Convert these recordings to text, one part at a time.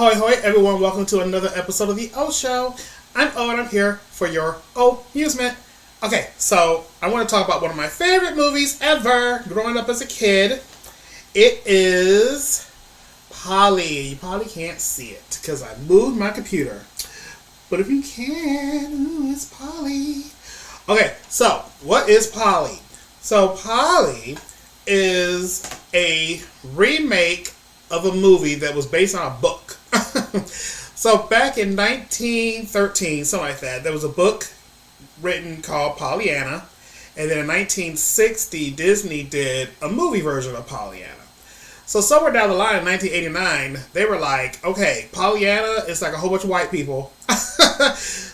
Ahoy hoy everyone, welcome to another episode of the O Show. I'm O and I'm here for your amusement. Okay, so I want to talk about one of my favorite movies ever growing up as a kid. It is POLLY. You probably can't see it because I moved my computer. But if you can, it's POLLY. Okay, so what is POLLY? So POLLY is a remake of a movie that was based on a book. So back in 1913, something like that, there was a book written called Pollyanna. And then in 1960, Disney did a movie version of Pollyanna. So somewhere down the line in 1989, they were like, okay, Pollyanna is like a whole bunch of white people.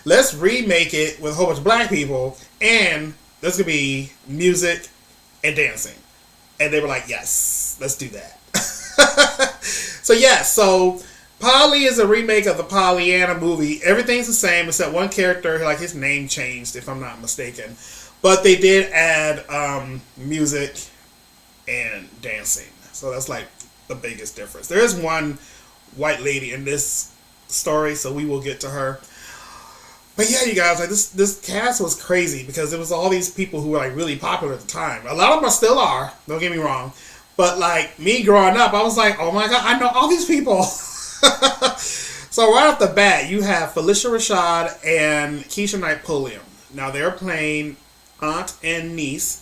Let's remake it with a whole bunch of black people. And there's going to be music and dancing. And they were like, yes, let's do that. So POLLY is a remake of the Pollyanna movie. Everything's the same except one character, like his name changed, if I'm not mistaken. But they did add music and dancing. So that's like the biggest difference. There is one white lady in this story, so we will get to her. But yeah, you guys, like this cast was crazy because it was all these people who were like really popular at the time. A lot of them still are, don't get me wrong. But like me growing up, I was like, oh my god, I know all these people. So right off the bat, you have Felicia Rashad and Keisha Knight Pulliam. Now they're playing aunt and niece.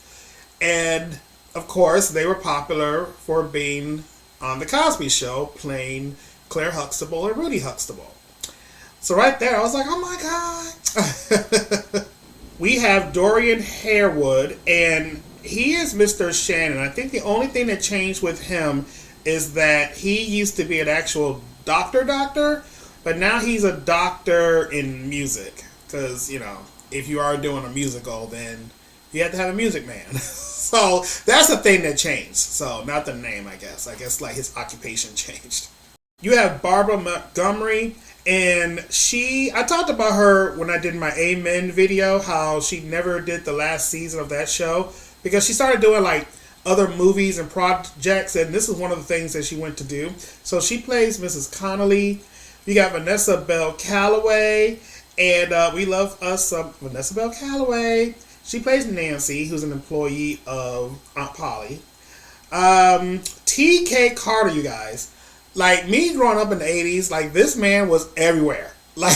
And of course, they were popular for being on The Cosby Show, playing Claire Huxtable and Rudy Huxtable. So right there, I was like, oh my god. We have Dorian Harewood, and he is Mr. Shannon. I think the only thing that changed with him is that he used to be an actual doctor, but now he's a doctor in music. Because, you know, if you are doing a musical, then you have to have a music man. So that's the thing that changed. So not the name, I guess. I guess like his occupation changed. You have Barbara Montgomery, and I talked about her when I did my Amen video, how she never did the last season of that show because she started doing like other movies and projects, and this is one of the things that she went to do. So she plays Mrs. Connolly. You got Vanessa Bell Calloway, and we love us some Vanessa Bell Calloway. She plays Nancy, who's an employee of Aunt Polly. T.K. Carter, you guys. Like, me growing up in the 80s, like, this man was everywhere. Like,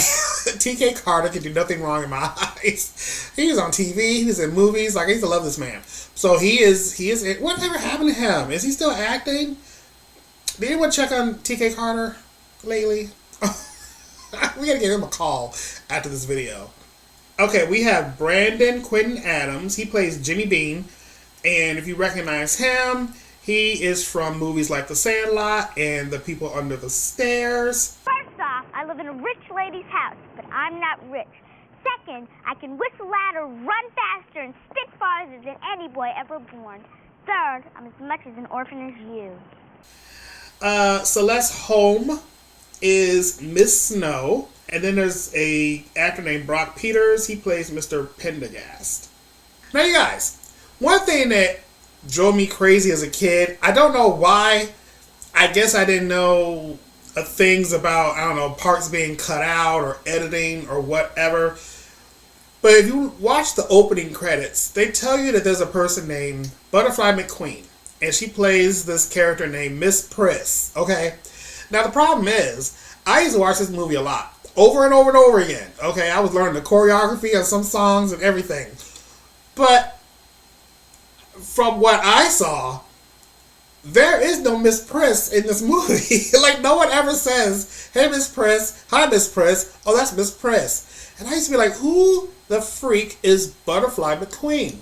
T.K. Carter could do nothing wrong in my eyes. He was on TV, he was in movies. Like, I used to love this man. So he is, whatever happened to him? Is he still acting? Did anyone check on T.K. Carter lately? We gotta give him a call after this video. Okay, we have Brandon Quinton Adams. He plays Jimmy Bean. And if you recognize him, he is from movies like The Sandlot and The People Under the Stairs. First off, I live in a rich lady's house, but I'm not rich. Second, I can whistle louder, run faster, and spit farther than any boy ever born. Third, I'm as much as an orphan as you. Celeste Holm is Miss Snow. And then there's a actor named Brock Peters. He plays Mr. Pendergast. Now, you guys, one thing that drove me crazy as a kid, I don't know why. I guess I didn't know things about, I don't know, parts being cut out or editing or whatever. But if you watch the opening credits, they tell you that there's a person named Butterfly McQueen. And she plays this character named Miss Priss. Okay? Now, the problem is, I used to watch this movie a lot. Over and over and over again. Okay? I was learning the choreography of some songs and everything. But from what I saw, there is no Miss Priss in this movie. Like, no one ever says, hey, Miss Priss. Hi, Miss Priss. Oh, that's Miss Priss. And I used to be like, who the freak is Butterfly McQueen?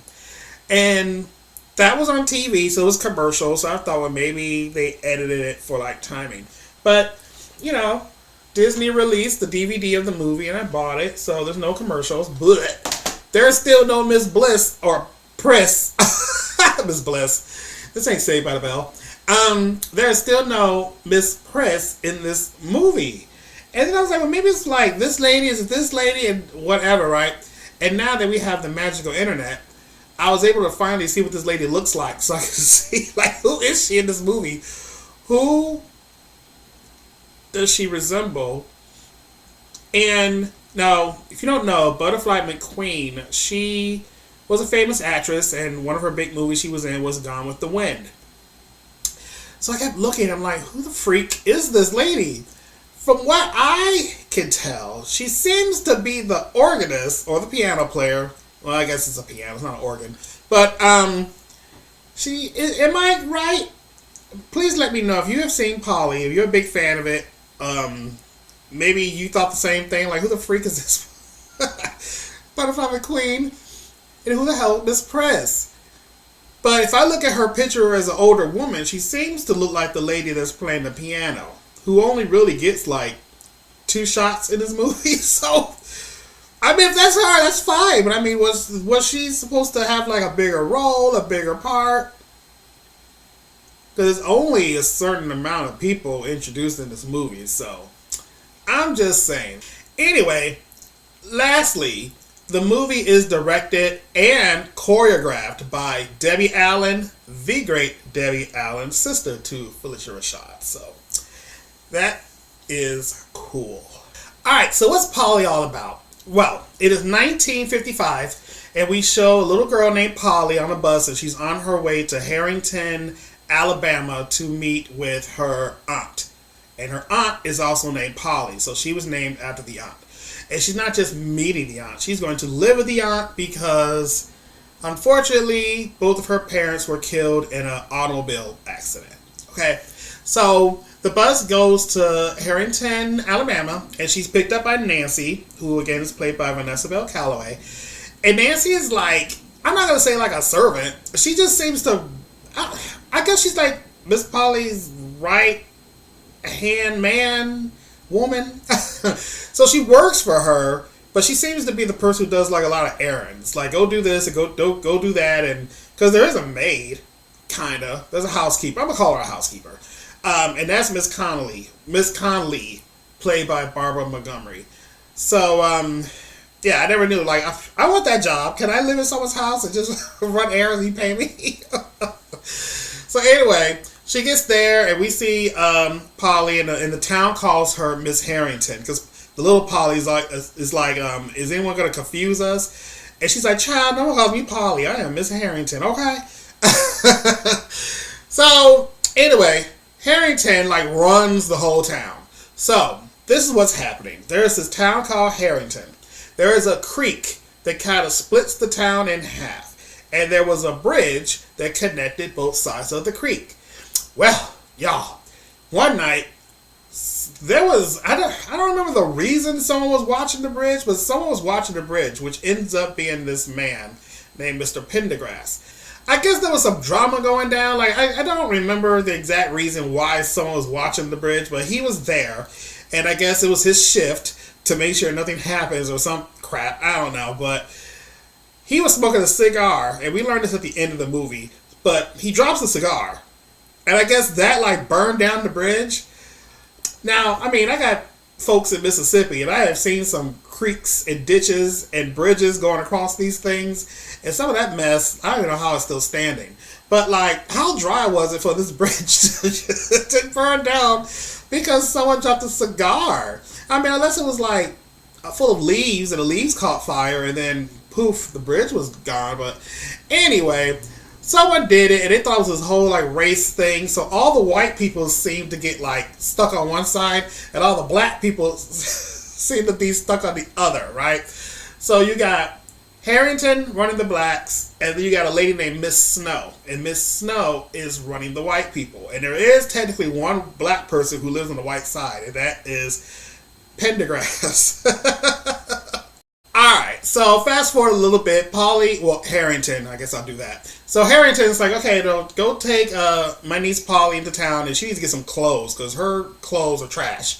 And that was on TV, so it was commercial. So I thought, well, maybe they edited it for, like, timing. But, you know, Disney released the DVD of the movie, and I bought it. So there's no commercials. But there's still no Miss Bliss or Priss. Miss Bliss. This ain't Saved by the Bell. There's still no Miss Priss in this movie. And then I was like, well, maybe it's like this lady is this lady and whatever, right? And now that we have the magical internet, I was able to finally see what this lady looks like. So I can see, like, who is she in this movie? Who does she resemble? And now, if you don't know, Butterfly McQueen, she was a famous actress, and one of her big movies she was in was Gone with the Wind. So I kept looking, I'm like, who the freak is this lady? From what I can tell, she seems to be the organist or the piano player. Well, I guess it's a piano, it's not an organ. But, am I right? Please let me know if you have seen Polly, if you're a big fan of it. Maybe you thought the same thing, like, who the freak is this? Butterfly McQueen, and who the hell is Miss Press? But if I look at her picture as an older woman, she seems to look like the lady that's playing the piano, who only really gets like 2 shots in this movie. So, I mean, if that's her, that's fine. But I mean, was she supposed to have like a bigger role, a bigger part? Because there's only a certain amount of people introduced in this movie, so I'm just saying. Anyway, lastly, the movie is directed and choreographed by Debbie Allen, the great Debbie Allen, sister to Phylicia Rashad. So that is cool. Alright, so what's Polly all about? Well, it is 1955, and we show a little girl named Polly on a bus, and she's on her way to Harrington, Alabama to meet with her aunt. And her aunt is also named Polly, so she was named after the aunt. And she's not just meeting the aunt, she's going to live with the aunt because, unfortunately, both of her parents were killed in an automobile accident. Okay, so the bus goes to Harrington, Alabama, and she's picked up by Nancy, who again is played by Vanessa Bell Calloway. And Nancy is like, I'm not going to say like a servant, she just seems to, I guess she's like Miss Polly's right hand man, woman. So she works for her, but she seems to be the person who does like a lot of errands, like go do this and go do that, and because there is a maid, kind of. There's a housekeeper. I'm gonna call her a housekeeper, and that's Miss Connolly. Miss Connolly, played by Barbara Montgomery. So yeah, I never knew. Like I want that job. Can I live in someone's house and just run errands and you pay me? So anyway, she gets there, and we see Polly, and the town calls her Miss Harrington, because the little Polly is like, is anyone going to confuse us? And she's like, child, no one calls me Polly. I am Miss Harrington, okay? So, anyway, Harrington, like, runs the whole town. So, this is what's happening. There's this town called Harrington. There is a creek that kind of splits the town in half. And there was a bridge that connected both sides of the creek. Well, y'all, one night, there was, I don't remember the reason someone was watching the bridge, but someone was watching the bridge, which ends up being this man named Mr. Pendergrass. I guess there was some drama going down. Like, I don't remember the exact reason why someone was watching the bridge, but he was there, and I guess it was his shift to make sure nothing happens or some crap. I don't know, but he was smoking a cigar, and we learned this at the end of the movie, but he drops the cigar. And I guess that, like, burned down the bridge. Now, I mean, I got folks in Mississippi, and I have seen some creeks and ditches and bridges going across these things. And some of that mess, I don't even know how it's still standing. But, like, how dry was it for this bridge to burn down because someone dropped a cigar? I mean, unless it was, like, full of leaves, and the leaves caught fire, and then, poof, the bridge was gone. But anyway, someone did it, and they thought it was this whole, like, race thing. So all the white people seemed to get, like, stuck on one side, and all the black people seemed to be stuck on the other, right? So you got Harrington running the blacks, and then you got a lady named Miss Snow. And Miss Snow is running the white people. And there is technically one black person who lives on the white side, and that is Pendergrass. Alright, so fast forward a little bit. Harrington, I guess I'll do that. So Harrington's like, okay, go take my niece Polly into town, and she needs to get some clothes, because her clothes are trash.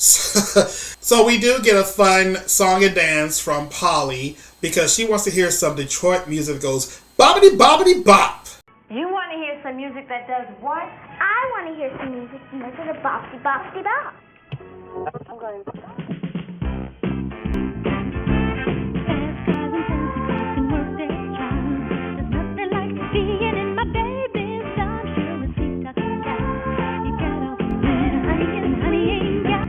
So we do get a fun song and dance from Polly, because she wants to hear some Detroit music that goes bobbity bobbity bop. You want to hear some music that does what? I want to hear some music that does a boppity boppity bop. I'm going. Honey, and honey ain't got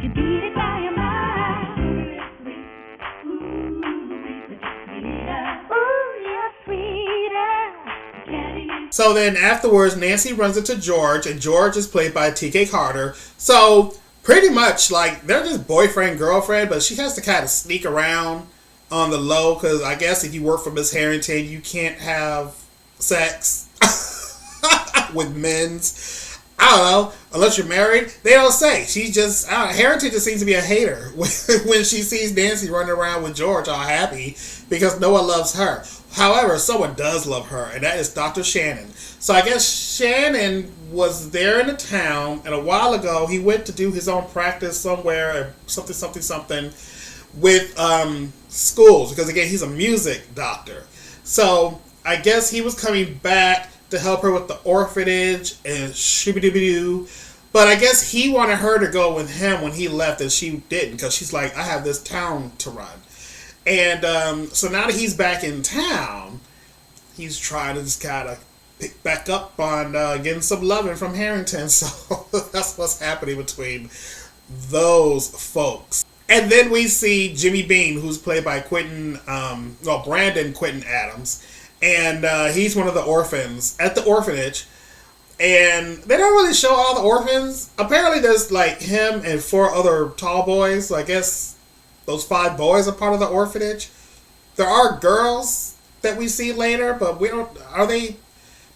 So then afterwards, Nancy runs into George, and George is played by T.K. Carter. So pretty much, like, they're just boyfriend, girlfriend, but she has to kind of sneak around on the low, because I guess if you work for Miss Harrington, you can't have sex with men's. I don't know, unless you're married. They don't say. She just, Harrington just seems to be a hater when she sees Nancy running around with George all happy because no one loves her. However, someone does love her, and that is Dr. Shannon. So I guess Shannon was there in the town, and a while ago he went to do his own practice somewhere, something with schools, because again, he's a music doctor. So I guess he was coming back to help her with the orphanage and shibby-dibby-doo. But I guess he wanted her to go with him when he left, and she didn't, because she's like, I have this town to run. And so now that he's back in town, he's trying to just kind of pick back up on getting some loving from Harrington. So that's what's happening between those folks. And then we see Jimmy Bean, who's played by Brandon Quentin Adams. And he's one of the orphans at the orphanage. And they don't really show all the orphans. Apparently there's like him and 4 other tall boys. So I guess those 5 boys are part of the orphanage. There are girls that we see later, but do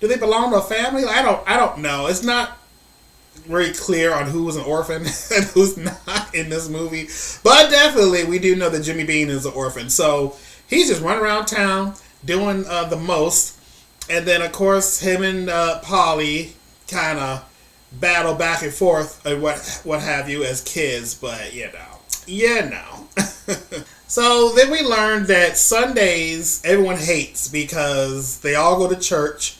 they belong to a family? I don't know. It's not very clear on who was an orphan and who's not in this movie. But definitely we do know that Jimmy Bean is an orphan. So he's just running around town doing the most. And then of course him and Polly kind of battle back and forth and what have you as kids. But you know. So then we learned that Sundays everyone hates because they all go to church,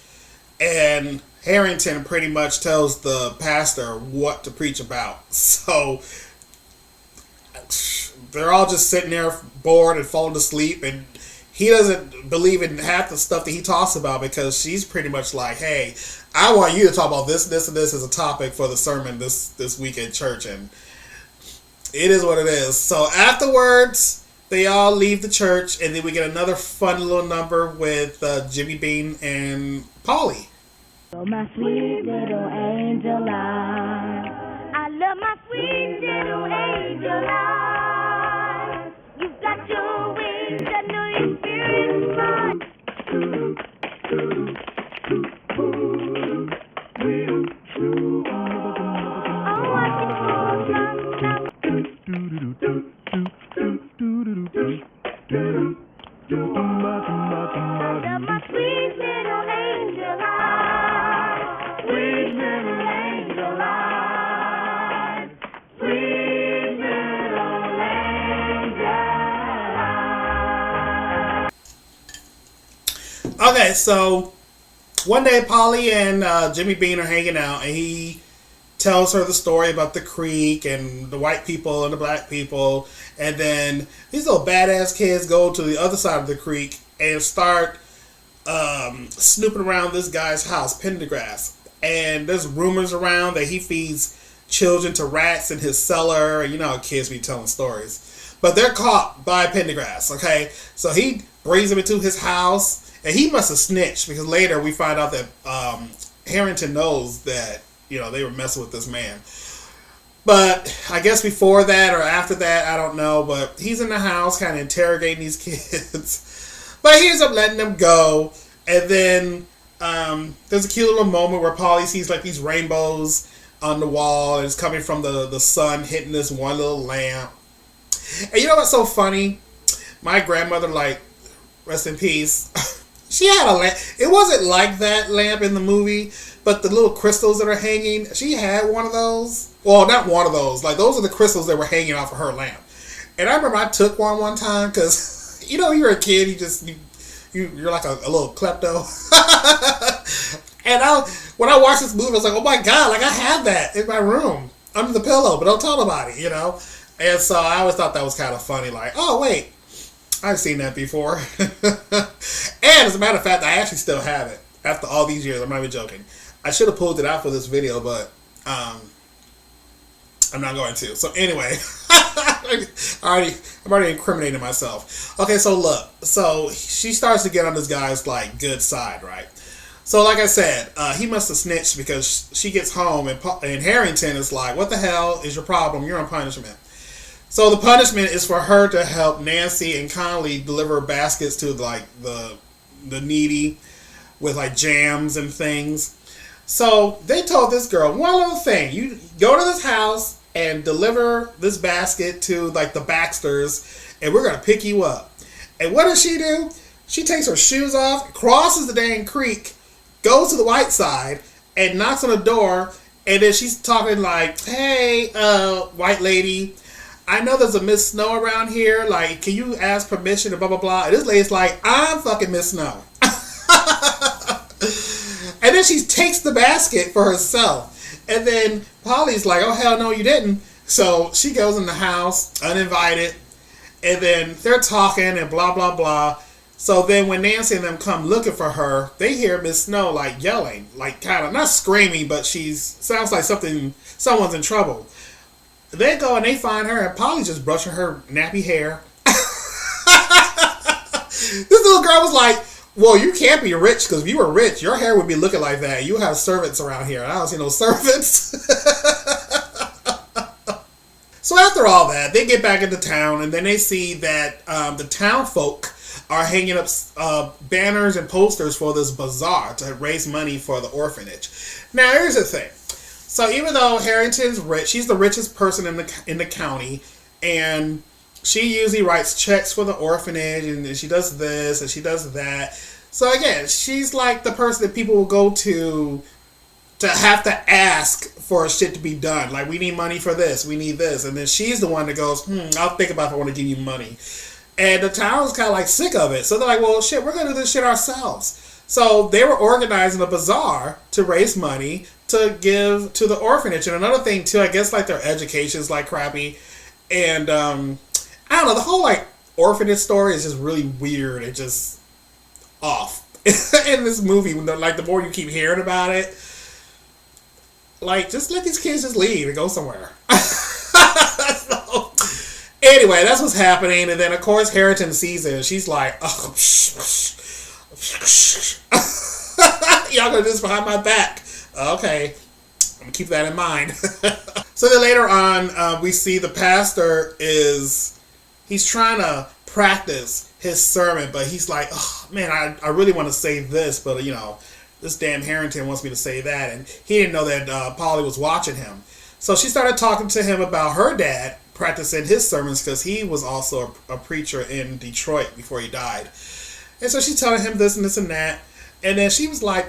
and Harrington pretty much tells the pastor what to preach about. So they're all just sitting there bored and falling asleep, and he doesn't believe in half the stuff that he talks about, because she's pretty much like, hey, I want you to talk about this, this, and this as a topic for the sermon this week at church. And it is what it is. So afterwards, they all leave the church, and then we get another fun little number with Jimmy Bean and Polly. Oh, my sweet little angel I love my sweet little angel eyes. You've got your wings, I know your spirit's mine. Oh, I love my sweet little angel eyes. Sweet little angel eyes. Sweet little angel eyes. Okay, so one day Polly and Jimmy Bean are hanging out, and he tells her the story about the creek and the white people and the black people. And then these little badass kids go to the other side of the creek and start snooping around this guy's house, Pendergrass. And there's rumors around that he feeds children to rats in his cellar. You know how kids be telling stories. But they're caught by Pendergrass, okay? So he brings them into his house, and he must have snitched, because later we find out that Harrington knows that, you know, they were messing with this man. But I guess before that or after that, I don't know. But he's in the house kind of interrogating these kids. But he ends up letting them go. And then there's a cute little moment where Polly sees like these rainbows on the wall. And it's coming from the sun hitting this one little lamp. And you know what's so funny? My grandmother, like, rest in peace, she had a lamp. It wasn't like that lamp in the movie, but the little crystals that are hanging, she had one of those. Well, not one of those. Like, those are the crystals that were hanging off of her lamp. And I remember I took one time, because, you know, you're a kid, you're like a little klepto. And when I watched this movie, I was like, oh my God, like, I have that in my room under the pillow, but don't tell nobody, you know? And so I always thought that was kind of funny, like, oh wait, I've seen that before. And as a matter of fact, I actually still have it after all these years. I'm not even joking. I should have pulled it out for this video, but I'm not going to. So anyway, I'm already incriminating myself. Okay, so look. So she starts to get on this guy's like good side, right? So, like I said, he must have snitched because she gets home and Harrington is like, "What the hell is your problem? You're on punishment." So the punishment is for her to help Nancy and Connolly deliver baskets to like the needy with like jams and things. So they told this girl one little thing: you go to this house and deliver this basket to like the Baxters, and we're gonna pick you up. And what does she do? She takes her shoes off, crosses the dang creek, goes to the white side, and knocks on the door. And then she's talking like, "Hey, white lady, I know there's a Miss Snow around here. Like, can you ask permission to blah, blah, blah?" And this lady's like, "I'm fucking Miss Snow." And then she takes the basket for herself. And then Polly's like, "Oh, hell no, you didn't." So she goes in the house, uninvited. And then they're talking and blah, blah, blah. So then when Nancy and them come looking for her, they hear Miss Snow like yelling, like kind of not screaming, but sounds like someone's in trouble. They go and they find her, and Polly's just brushing her nappy hair. This little girl was like, "Well, you can't be rich, because if you were rich, your hair would be looking like that. You have servants around here. I don't see no servants." So after all that, they get back into town, and then they see that the town folk are hanging up banners and posters for this bazaar to raise money for the orphanage. Now, here's the thing. So even though Harrington's rich, she's the richest person in the county, and she usually writes checks for the orphanage, and she does this and she does that. So again, she's like the person that people will go to have to ask for shit to be done. Like, "We need money for this, we need this," and then she's the one that goes, "I'll think about if I want to give you money." And the town's kind of like sick of it, so they're like, "Well, shit, we're gonna do this shit ourselves." So they were organizing a bazaar to raise money to give to the orphanage. And another thing too, I guess like their education's like crappy, and I don't know, the whole like orphanage story is just really weird and just off in this movie. Like, the more you keep hearing about it, like, just let these kids just leave and go somewhere. So, anyway, that's what's happening. And then of course Harrington sees it and she's like, "Oh, y'all gonna do this behind my back." Okay, I'm gonna keep that in mind. So then later on, we see the pastor he's trying to practice his sermon, but he's like, "Oh man, I really want to say this, but this damn Harrington wants me to say that," and he didn't know that Polly was watching him. So she started talking to him about her dad practicing his sermons, because he was also a preacher in Detroit before he died. And so she's telling him this and this and that. And then she was like,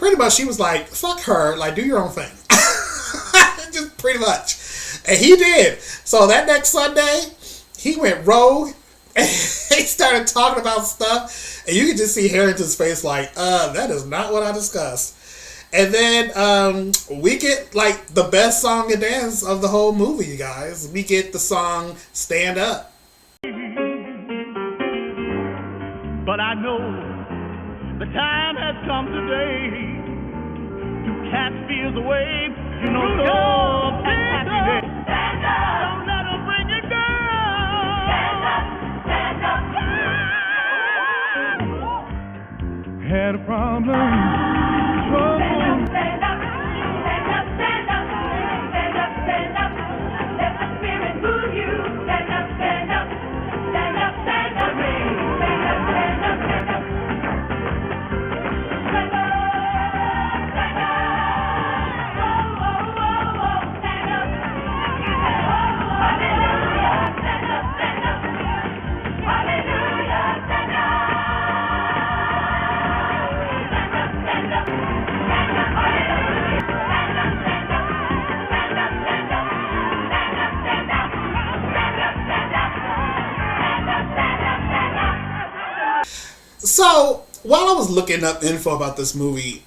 "Fuck her, like, do your own thing." Just pretty much. And he did. So that next Sunday, he went rogue and he started talking about stuff. And you could just see Harrington's face like, that is not what I discussed. And then we get like the best song and dance of the whole movie, you guys. We get the song "Stand Up." But I know the time has come today to cast fears away. You know, love and happiness. Stand up. Don't let them bring you down. Stand up. Stand up. Had a problem. Trouble. Stand up. Stand up. Stand up. Stand up. Stand up. Let the spirit move you. Stand up. Stand up. Stand up. Stand up. Stand up. Stand up. Stand up. Stand up. Stand up. Oh, oh, oh, oh. Stand up. Hallelujah. Stand up. Stand up. Hallelujah. Stand up. Stand up. Stand up. Stand up. Hallelujah. Stand up. Stand up. Stand up. Stand up. Stand up. Stand up. Stand up. Stand up. Stand up. Stand up. Stand up. So while I was looking up info about this movie,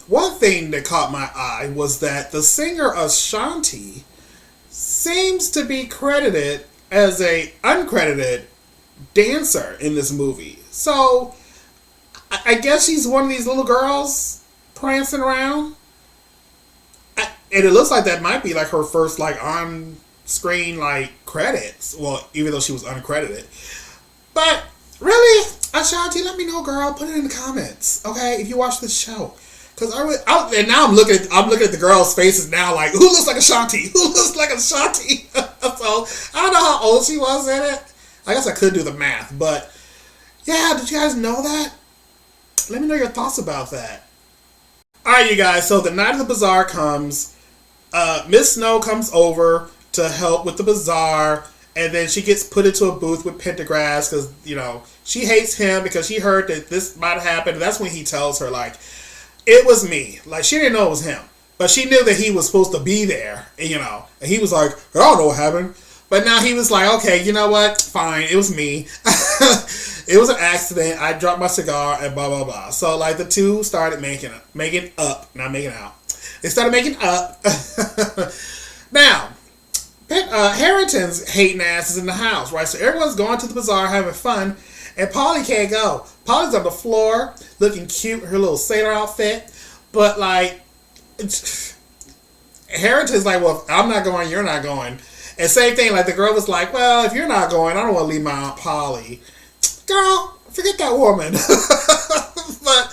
one thing that caught my eye was that the singer Ashanti seems to be credited as a uncredited dancer in this movie. So I guess she's one of these little girls prancing around. And it looks like that might be like her first like on-screen like credits. Well, even though she was uncredited. But really, Ashanti, let me know, girl. Put it in the comments, okay? If you watch this show. Cause and now I'm looking at the girls' faces now, like, who looks like Ashanti? Who looks like Ashanti? So I don't know how old she was in it. I guess I could do the math, but yeah, did you guys know that? Let me know your thoughts about that. All right, you guys. So the night of the bazaar comes. Miss Snow comes over to help with the bazaar, and then she gets put into a booth with Pendergrass because she hates him because she heard that this might have happened. And that's when he tells her like, it was me. Like, she didn't know it was him, but she knew that he was supposed to be there. And, and he was like, I don't know what happened. But now he was like, okay, you know what? Fine, it was me. It was an accident. I dropped my cigar and blah, blah, blah. So, like, the two started making up, not making out. They started making up. Now, Harrington's hating ass is in the house, right? So everyone's going to the bazaar having fun, and Polly can't go. Polly's on the floor, looking cute, her little sailor outfit. But, like, Harrington's like, well, if I'm not going, you're not going. And same thing, like, the girl was like, well, if you're not going, I don't want to leave my Aunt Polly. Girl, forget that woman. But,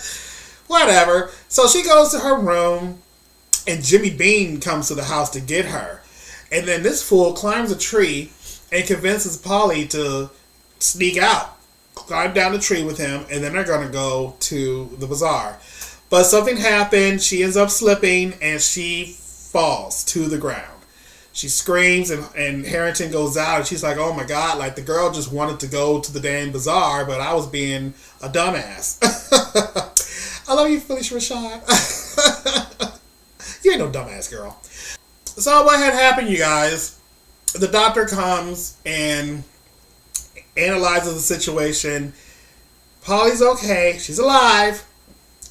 whatever. So she goes to her room, and Jimmy Bean comes to the house to get her. And then this fool climbs a tree and convinces Polly to sneak out. Climb down the tree with him, and then they're going to go to the bazaar. But something happened. She ends up slipping, and she falls to the ground. She screams, and Harrington goes out, and she's like, oh my God, like, the girl just wanted to go to the damn bazaar, but I was being a dumbass. I love you, Felicia Rashad. You ain't no dumbass girl. So what had happened, you guys, the doctor comes and analyzes the situation. Polly's okay. She's alive.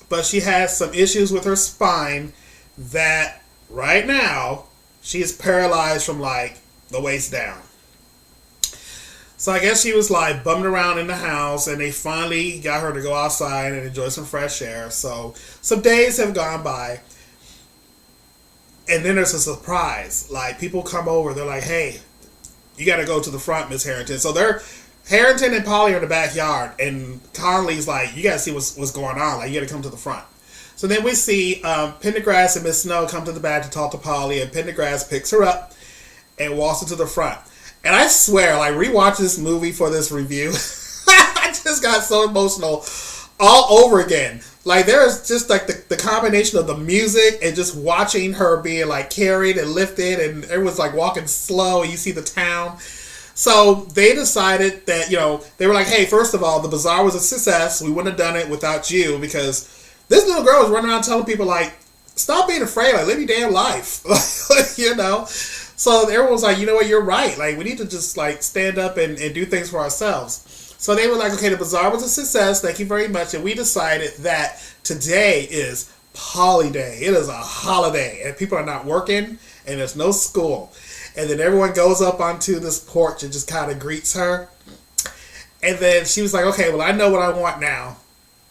But she has some issues with her spine that right now she is paralyzed from, like, the waist down. So I guess she was, like, bumming around in the house, and they finally got her to go outside and enjoy some fresh air. So some days have gone by. And then there's a surprise. Like, people come over. They're like, hey, you got to go to the front, Miss Harrington. So Harrington and Polly are in the backyard. And Conley's like, you got to see what's going on. Like, you got to come to the front. So then we see Pendergrass and Miss Snow come to the back to talk to Polly. And Pendergrass picks her up and walks her to the front. And I swear, like, rewatch this movie for this review. I just got so emotional all over again. Like, there's just, like, the combination of the music and just watching her being, like, carried and lifted, and everyone's, like, walking slow, and you see the town. So they decided that, they were like, hey, first of all, the bazaar was a success. We wouldn't have done it without you, because this little girl was running around telling people, like, stop being afraid. Like, live your damn life. So everyone was like, you know what, you're right. Like, we need to just, like, stand up and do things for ourselves. So they were like, okay, the bazaar was a success. Thank you very much. And we decided that today is Polly Day. It is a holiday. And people are not working. And there's no school. And then everyone goes up onto this porch and just kind of greets her. And then she was like, okay, well, I know what I want now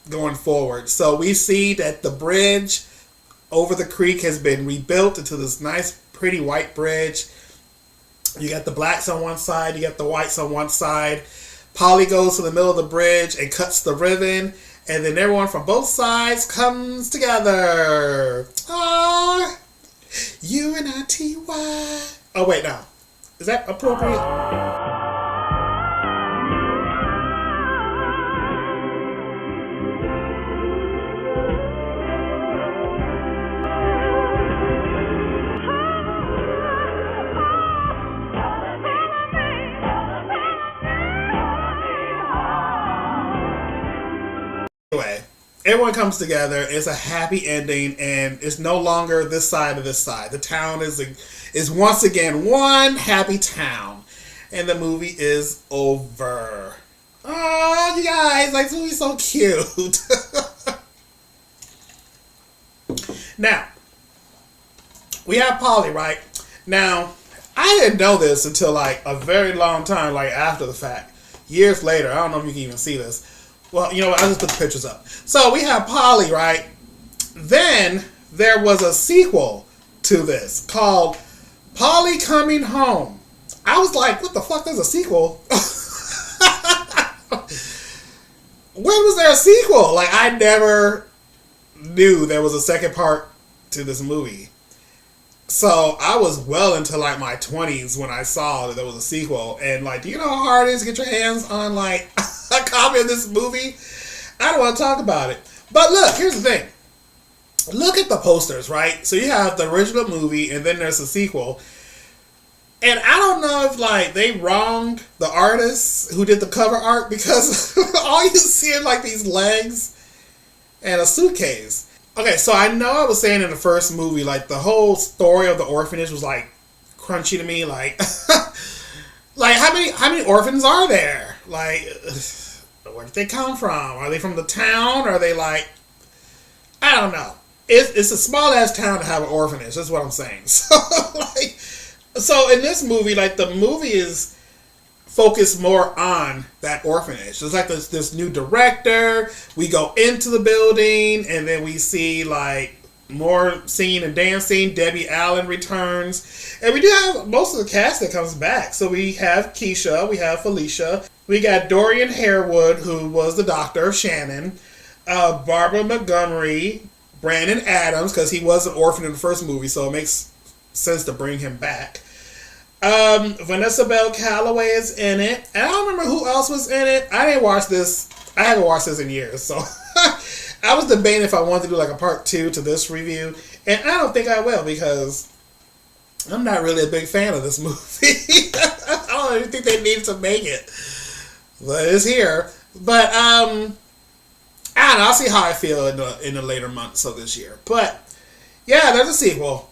going forward. So we see that the bridge over the creek has been rebuilt into this nice, pretty white bridge. You got the blacks on one side. You got the whites on one side. Polly goes to the middle of the bridge and cuts the ribbon, and then everyone from both sides comes together. Aww. U-N-I-T-Y. Oh, wait, no. Is that appropriate? Anyway, everyone comes together. It's a happy ending, and it's no longer this side or this side. The town is once again one happy town, and the movie is over. Oh, you guys, like, this movie's so cute. Now, we have Polly, right? Now, I didn't know this until, like, a very long time, like, after the fact. Years later. I don't know if you can even see this. Well, you know what? I'll just put the pictures up. So we have Polly, right? Then there was a sequel to this called Polly Coming Home. I was like, what the fuck? There's a sequel? When was there a sequel? Like, I never knew there was a second part to this movie. So I was well into like my 20s when I saw that there was a sequel. And like, do you know how hard it is to get your hands on like a copy of this movie? I don't want to talk about it. But look, here's the thing. Look at the posters, right? So you have the original movie and then there's a sequel. And I don't know if like they wronged the artists who did the cover art, because all you see are like these legs and a suitcase. Okay, so I know I was saying in the first movie, like the whole story of the orphanage was like crunchy to me. Like, like how many orphans are there? Like, where did they come from? Are they from the town? Are they like, I don't know. It's a small ass town to have an orphanage. That's what I'm saying. So like, so in this movie, like the movie is focused more on that orphanage. There's like this new director. We go into the building and then we see like more singing and dancing. Debbie Allen returns. And we do have most of the cast that comes back. So we have Keisha, we have Felicia, we got Dorian Harewood, who was the doctor, Shannon, Barbara Montgomery, Brandon Adams, because he was an orphan in the first movie, so it makes sense to bring him back. Vanessa Bell Calloway is in it. And I don't remember who else was in it. I didn't watch this. I haven't watched this in years. So I was debating if I wanted to do like a part 2 to this review. And I don't think I will, because I'm not really a big fan of this movie. I don't even think they needed to make it. But it's here. But I don't know. I'll see how I feel in the later months of this year. But yeah, there's a sequel.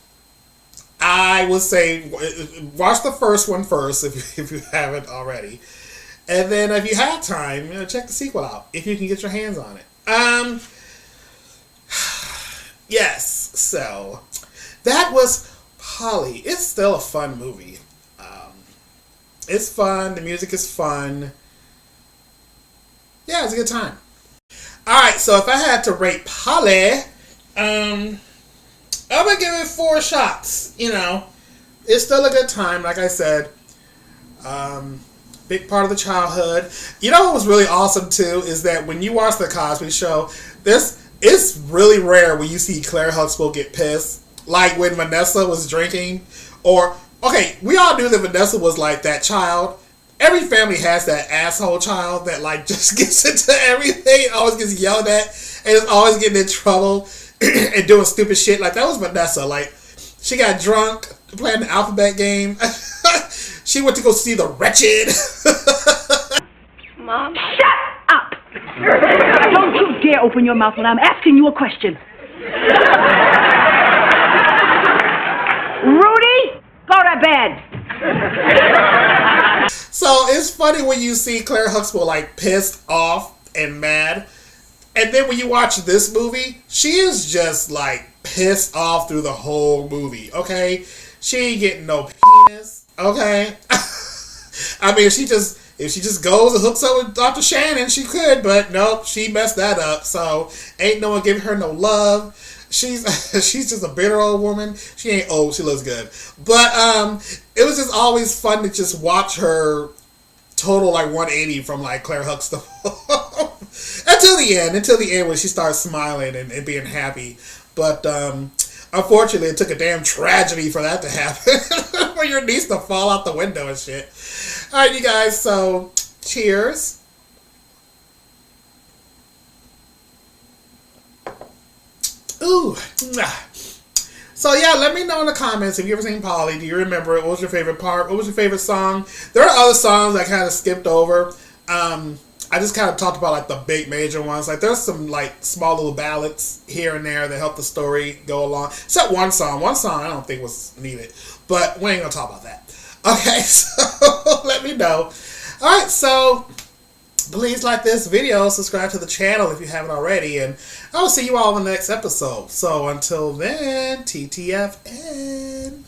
I would say watch the first one first if you haven't already. And then if you have time, check the sequel out if you can get your hands on it. Yes, so that was Polly. It's still a fun movie. It's fun. The music is fun. Yeah, it's a good time. Alright, so if I had to rate Polly, I'm gonna give it 4 shots. You know, it's still a good time, like I said. Big part of the childhood. You know what was really awesome too is that when you watch the Cosby Show, it's really rare when you see Claire Huxtable get pissed, like when Vanessa was drinking. Or okay, we all knew that Vanessa was like that child. Every family has that asshole child that like just gets into everything, always gets yelled at, and is always getting in trouble and doing stupid shit. Like that was Vanessa. Like she got drunk playing the alphabet game. She went to go see The Wretched. Mom. Shut up! Don't you dare open your mouth when I'm asking you a question. Rudy, go to bed. So it's funny when you see Claire Huxtable like pissed off and mad. And then when you watch this movie, she is just like pissed off through the whole movie, okay? She ain't getting no penis, okay? I mean, if she just goes and hooks up with Dr. Shannon, she could, but nope, she messed that up. So ain't no one giving her no love. She's just a bitter old woman. She ain't old. She looks good. But it was just always fun to just watch her total like 180 from like Claire Huxtable until the end when she starts smiling and being happy. But unfortunately, it took a damn tragedy for that to happen. For your niece to fall out the window and shit. All right, you guys. So cheers. Ooh. So yeah, let me know in the comments if you ever seen Polly. Do you remember it? What was your favorite part? What was your favorite song? There are other songs I kind of skipped over. I just kind of talked about like the big major ones. Like there's some like small little ballads here and there that help the story go along. Except one song. One song I don't think was needed. But we ain't gonna talk about that. Okay, so let me know. Alright, so please like this video, subscribe to the channel if you haven't already, and I will see you all in the next episode. So until then, TTFN.